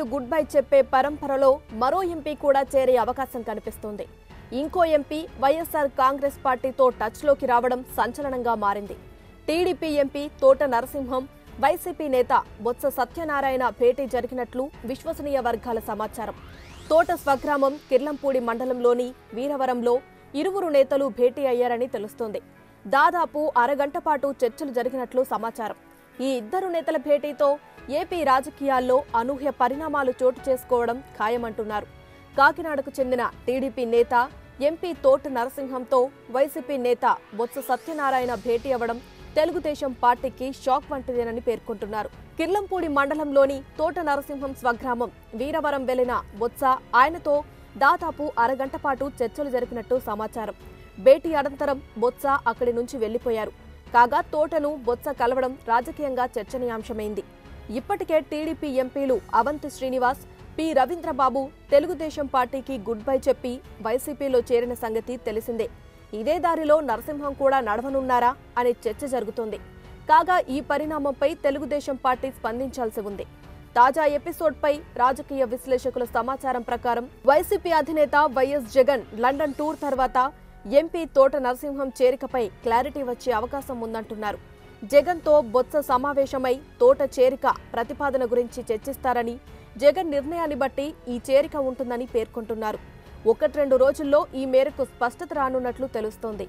ఎంపీలు good bye చెప్పే పరంపరలో మరో ఎంపీ కూడా చేరే అవకాశం కనిపిస్తోంది. ఇంకో ఎంపీ వైఎస్ఆర్ కాంగ్రెస్ పార్టీతో టచ్లోకి రావడం సంచలనంగా మారింది. టీడీపీ ఎంపీ తోట నరసింహం, వైసీపీ నేత బొత్స సత్యనారాయణ భేటీ జరిగినట్లు విశ్వసనీయ వర్గాల సమాచారం. తోట స్వగ్రామం కిర్లంపూడి మండలంలోని వీరవరంలో ఇరువురు నేతలు భేటీ అయ్యారని తెలుస్తోంది. దాదాపు అరగంట పాటు చర్చలు జరిగినట్లు సమాచారం. ఈ ఇద్దరు నేతల భేటీతో ఏపీ రాజకీయాల్లో అనూహ్య పరిణామాలు చోటు చేసుకోవడం ఖాయమంటున్నారు. కాకినాడకు చెందిన టీడీపీ నేత ఎంపీ తోట నరసింహంతో వైసీపీ నేత బొత్స సత్యనారాయణ భేటీ అవ్వడం తెలుగుదేశం పార్టీకి షాక్ వంటిదేనని పేర్కొంటున్నారు. కిర్లంపూడి మండలంలోని తోట నరసింహం స్వగ్రామం వీరవరం వెళ్లిన బొత్స ఆయనతో దాదాపు అరగంట పాటు చర్చలు జరిపినట్టు సమాచారం. భేటీ అనంతరం బొత్స అక్కడి నుంచి వెళ్లిపోయారు. కాగా తోటను బొత్స కలవడం రాజకీయంగా చర్చనీయాంశమైంది. ఇప్పటికే టీడీపీ ఎంపీలు అవంతి శ్రీనివాస్, పి రవీంద్రబాబు తెలుగుదేశం పార్టీకి గుడ్ బై చెప్పి వైసీపీలో చేరిన సంగతి తెలిసిందే. ఇదే దారిలో నరసింహం కూడా నడవనున్నారా అనే చర్చ జరుగుతోంది. కాగా ఈ పరిణామంపై తెలుగుదేశం పార్టీ స్పందించాల్సి ఉంది. తాజా ఎపిసోడ్పై రాజకీయ విశ్లేషకుల సమాచారం ప్రకారం వైసీపీ అధినేత వైఎస్ జగన్ లండన్ టూర్ తర్వాత ఎంపీ తోట నరసింహం చేరికపై క్లారిటీ వచ్చే అవకాశం ఉందంటున్నారు. జగన్తో బొత్స సమావేశమై తోట చేరిక ప్రతిపాదన గురించి చర్చిస్తారని, జగన్ నిర్ణయాన్ని బట్టి ఈ చేరిక ఉంటుందని పేర్కొంటున్నారు. 1-2 రోజుల్లో ఈ మేరకు స్పష్టత రానున్నట్లు తెలుస్తోంది.